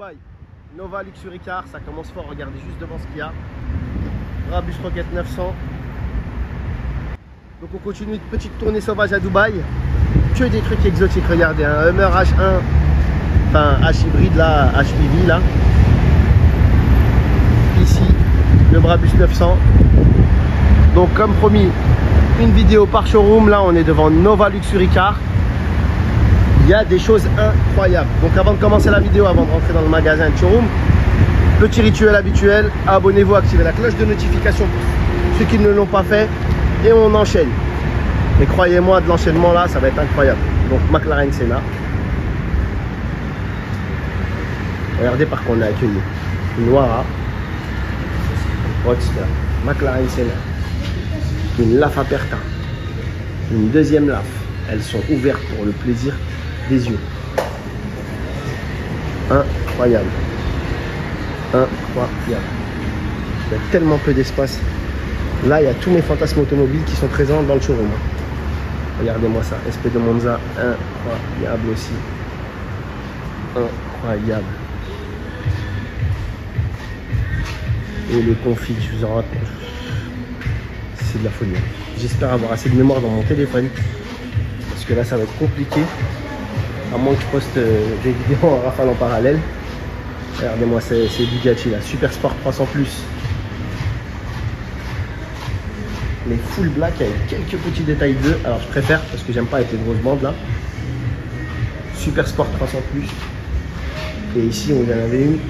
Dubaï. Nova Luxury Car, ça commence fort, regardez juste devant ce qu'il y a. Brabus Rocket 900. Donc on continue une petite tournée sauvage à Dubaï. Que des trucs exotiques, regardez, un Hummer H1, enfin H hybride là, HPV là. Ici, le Brabus 900. Donc comme promis, une vidéo par showroom. Là on est devant Nova Luxury Car. Il y a des choses incroyables. Donc avant de commencer la vidéo, avant de rentrer dans le magasin de showroom, petit rituel habituel, abonnez-vous, activez la cloche de notification pour ceux qui ne l'ont pas fait et on enchaîne. Et croyez-moi, de l'enchaînement là, ça va être incroyable. Donc McLaren Senna. Regardez par quoi on a accueilli. Une Noira, Roadster, McLaren Senna, une LAF Aperta, une deuxième LAF. Elles sont ouvertes pour le plaisir des yeux. Incroyable. Incroyable. Il y a tellement peu d'espace. Là, il y a tous mes fantasmes automobiles qui sont présents dans le showroom. Regardez-moi ça. SP de Monza. Incroyable aussi. Incroyable. Et les configs, je vous en raconte. C'est de la folie. J'espère avoir assez de mémoire dans mon téléphone. Parce que là, ça va être compliqué. À moins que je poste des vidéos en rafale en parallèle. Regardez-moi, c'est Bugatti là. Super Sport 300 plus. Les full black avec quelques petits détails bleus. Alors je préfère parce que j'aime pas avec les grosses bandes là. Super Sport 300 plus. Et ici on en avait une.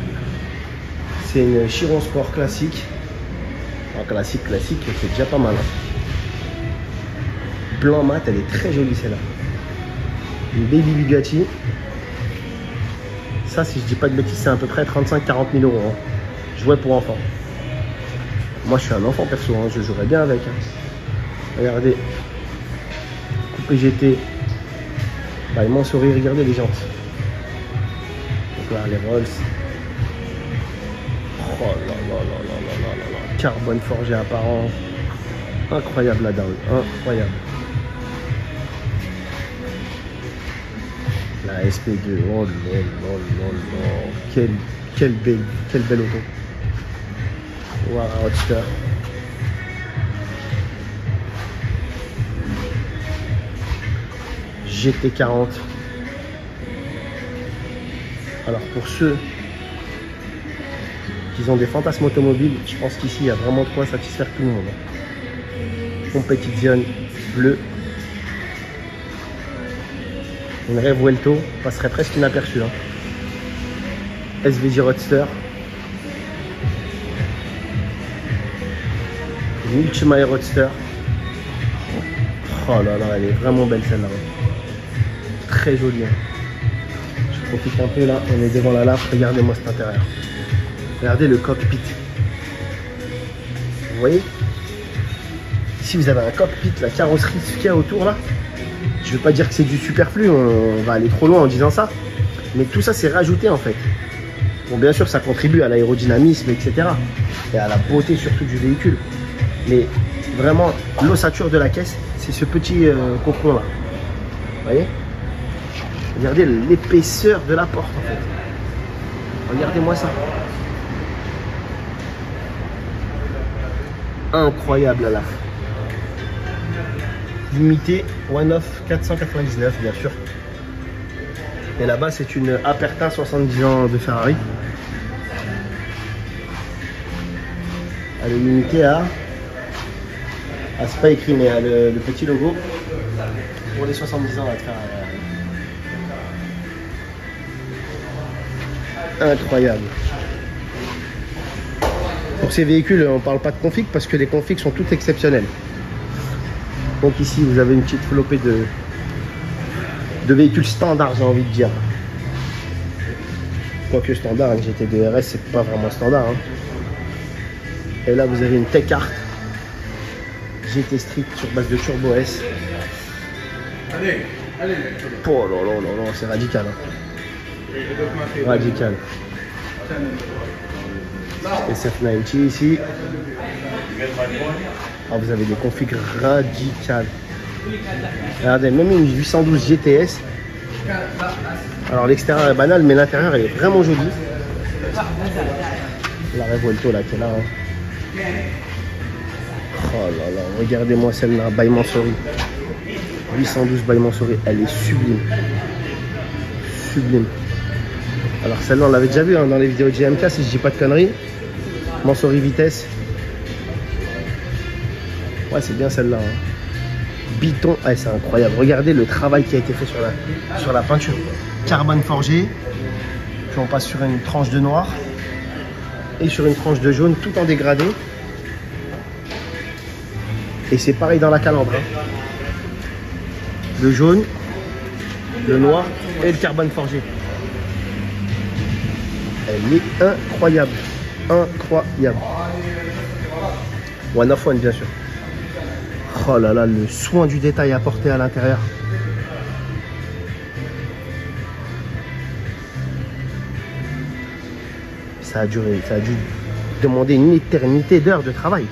C'est une Chiron Sport classique. Alors, classique, c'est déjà pas mal. Hein. Blanc mat, elle est très jolie celle-là. Une Baby Bugatti. Ça, si je dis pas de bêtises, c'est à peu près 35-40 000 euros. Hein. Jouet pour enfants. Moi, je suis un enfant perso, hein. Je jouerais bien avec. Hein. Regardez. Coupé GT. Bah, ils m'ont souri, regardez les jantes. Donc là, les Rolls. Oh là là là là là là là. Carbone forgé apparent. Incroyable la dalle. Incroyable. La SP2, oh là là là là, quelle belle auto. Wow, Roadster. GT40. Alors pour ceux qui ont des fantasmes automobiles, je pense qu'ici il y a vraiment de quoi satisfaire tout le monde. Competition bleu. Une Revuelto passerait presque inaperçue. Hein. SVJ Roadster. Une Ultima Roadster. Oh là là, elle est vraiment belle celle-là. Très jolie. Hein. Je profite un peu là, on est devant la lave. Regardez-moi cet intérieur. Regardez le cockpit. Vous voyez? Si vous avez un cockpit, la carrosserie, ce qu'il y a autour là. Je ne veux pas dire que c'est du superflu, on va aller trop loin en disant ça. Mais tout ça, c'est rajouté en fait. Bon, bien sûr, ça contribue à l'aérodynamisme, etc. Et à la beauté surtout du véhicule. Mais vraiment, l'ossature de la caisse, c'est ce petit cocon là. Vous voyez? Regardez l'épaisseur de la porte en fait. Regardez-moi ça. Incroyable là. Limité one-off 499 bien sûr. Et là-bas c'est une Aperta 70 ans de Ferrari. Elle est limitée à... Ah, c'est pas écrit mais le petit logo pour les 70 ans de Ferrari. Incroyable. Pour ces véhicules on parle pas de config parce que les configs sont toutes exceptionnelles. Donc ici vous avez une petite flopée de véhicules standards, j'ai envie de dire. Quoique standard, une GT2 RS c'est pas vraiment standard. Hein. Et là vous avez une Tech Art GT Street sur base de Turbo S. Allez. Oh là là là là, c'est radical. Hein. Radical. SF90 ici. Ah, vous avez des configs radicales. Regardez, même une 812 GTS. Alors l'extérieur est banal, mais l'intérieur est vraiment joli. La Revuelto là qui est là. Hein. Oh là là, regardez-moi celle-là, by Mansory. 812 by Mansory, elle est sublime. Sublime. Alors celle-là on l'avait déjà vu hein, dans les vidéos de GMK si je dis pas de conneries. Mansory vitesse. Ouais c'est bien celle-là. Hein. Biton, ah, c'est incroyable. Regardez le travail qui a été fait sur la peinture. Carbone forgé. Puis on passe sur une tranche de noir. Et sur une tranche de jaune tout en dégradé. Et c'est pareil dans la calandre. Hein. Le jaune, le noir et le carbone forgé. Elle est incroyable. Incroyable. One of one bien sûr. Oh là là, le soin du détail apporté à l'intérieur. Ça a dû demander une éternité d'heures de travail.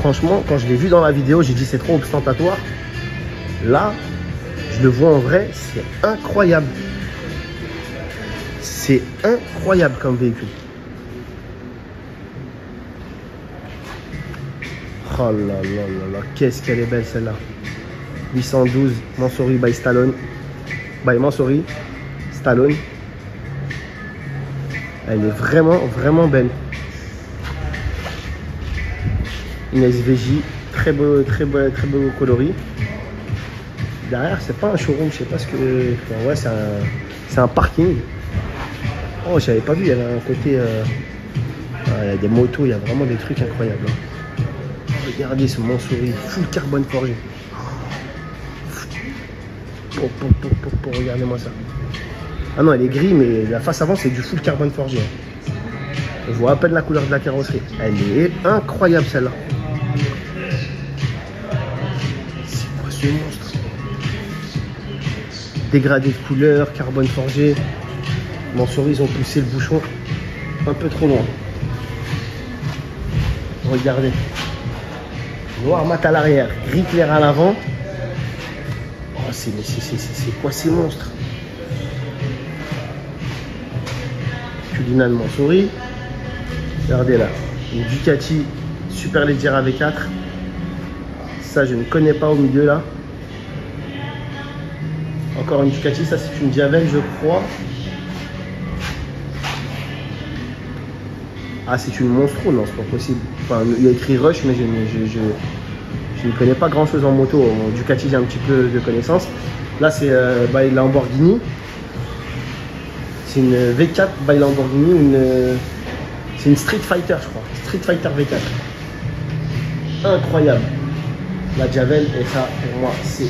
Franchement, quand je l'ai vu dans la vidéo, j'ai dit c'est trop ostentatoire. Là, je le vois en vrai, c'est incroyable. C'est incroyable comme véhicule. Oh là là là là, qu'est-ce qu'elle est belle celle-là. 812 Mansory by Stallone. By Mansory, Stallone. Elle est vraiment, vraiment belle. Une SVJ, très beau coloris. Derrière, c'est pas un showroom, je sais pas ce que. Enfin, ouais, c'est un parking. Oh, j'avais pas vu, il y avait un côté. Il y a des motos, il y a vraiment des trucs incroyables. Hein. Regardez ce Mansory, full carbone forgé. Regardez-moi ça. Ah non, elle est gris, mais la face avant, c'est du full carbone forgé. Hein. On voit à peine la couleur de la carrosserie. Elle est incroyable celle-là. C'est quoi ce monstre? Dégradé de couleur, carbone forgé. Mansory, ils ont poussé le bouchon un peu trop loin. Regardez. Noir mat à l'arrière, gris clair à l'avant. Oh, c'est quoi ces monstres? Cullinan Mansory. Regardez là, une Ducati Superleggera V4. Ça, je ne connais pas au milieu là. Encore une Ducati, ça c'est une Javel, je crois. Ah, c'est une Monstro, non, c'est pas possible. Enfin, il y a écrit Rush, mais je ne connais pas grand chose en moto. En Ducati, j'ai un petit peu de connaissances. Là, c'est by Lamborghini. C'est une V4 by Lamborghini, c'est une Street Fighter, je crois. Street Fighter V4. Incroyable. La Javel, et ça, pour moi, c'est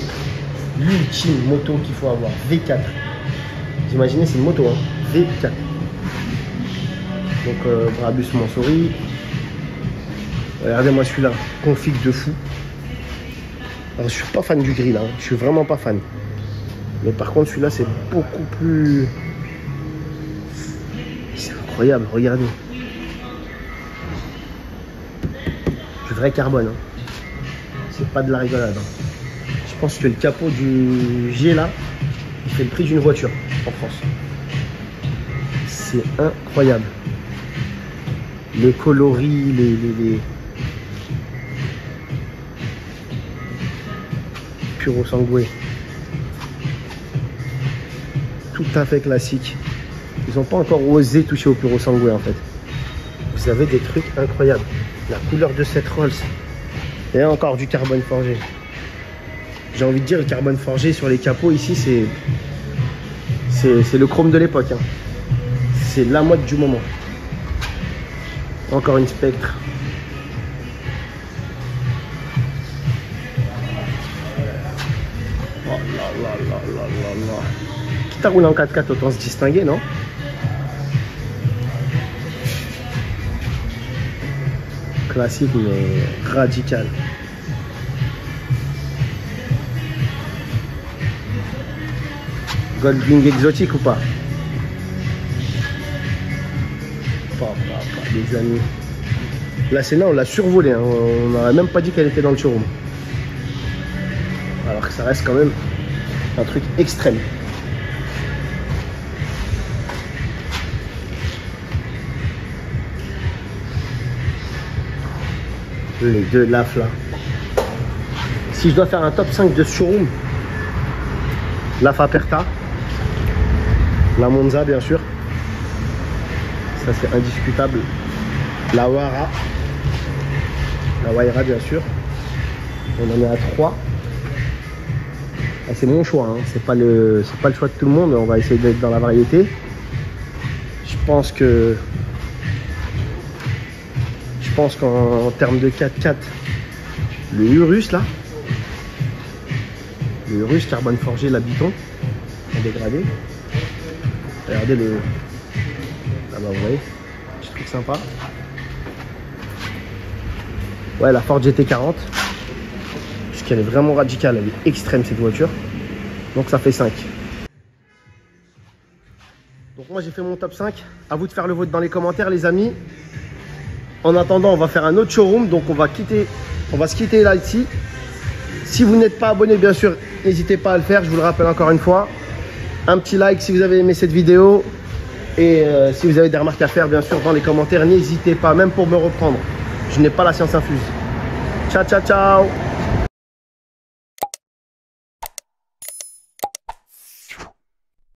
l'ultime moto qu'il faut avoir. V4. Vous imaginez, c'est une moto, hein. V4. Donc, Brabus Mansory. Regardez-moi celui-là. Config de fou. Alors, je suis pas fan du gris, là. Hein. Je suis vraiment pas fan. Mais par contre, celui-là, c'est beaucoup plus... C'est incroyable, regardez. Du vrai carbone. Hein. C'est pas de la rigolade. Hein. Je pense que le capot du G là, il fait le prix d'une voiture en France. C'est incroyable. Les coloris, les Puro Sangue. Tout à fait classique. Ils n'ont pas encore osé toucher au Puro Sangue en fait. Vous avez des trucs incroyables. La couleur de cette Rolls. Et encore du carbone forgé. J'ai envie de dire, le carbone forgé sur les capots ici, c'est le chrome de l'époque. Hein. C'est la mode du moment. Encore une Spectre. Oh là là là là là là. Quitte à rouler en 4x4, autant se distinguer, non? Classique mais radical. Goldwing exotique ou pas? Pas, les amis. La Senna, on l'a survolée. Hein. On n'aurait même pas dit qu'elle était dans le showroom. Alors que ça reste quand même un truc extrême. Les deux LAF là. Si je dois faire un top 5 de ce showroom, LAF Aperta, la Monza bien sûr, ça c'est indiscutable, la Wayra bien sûr, on en est à 3. C'est mon choix, hein. C'est pas le choix de tout le monde, on va essayer d'être dans la variété. Je pense qu'en termes de 4x4, le Urus là, le Urus carbone forgé, la Biton, en dégradé. Regardez le... Ah bah vous voyez, petit truc sympa. Ouais, la Ford GT40. Parce qu'elle est vraiment radicale, elle est extrême cette voiture. Donc ça fait 5. Donc moi j'ai fait mon top 5. À vous de faire le vôtre dans les commentaires les amis. En attendant, on va faire un autre showroom. Donc on va se quitter là ici. Si vous n'êtes pas abonné, bien sûr, n'hésitez pas à le faire. Je vous le rappelle encore une fois. Un petit like si vous avez aimé cette vidéo. Et si vous avez des remarques à faire, bien sûr, dans les commentaires, n'hésitez pas, même pour me reprendre. Je n'ai pas la science infuse. Ciao, ciao, ciao!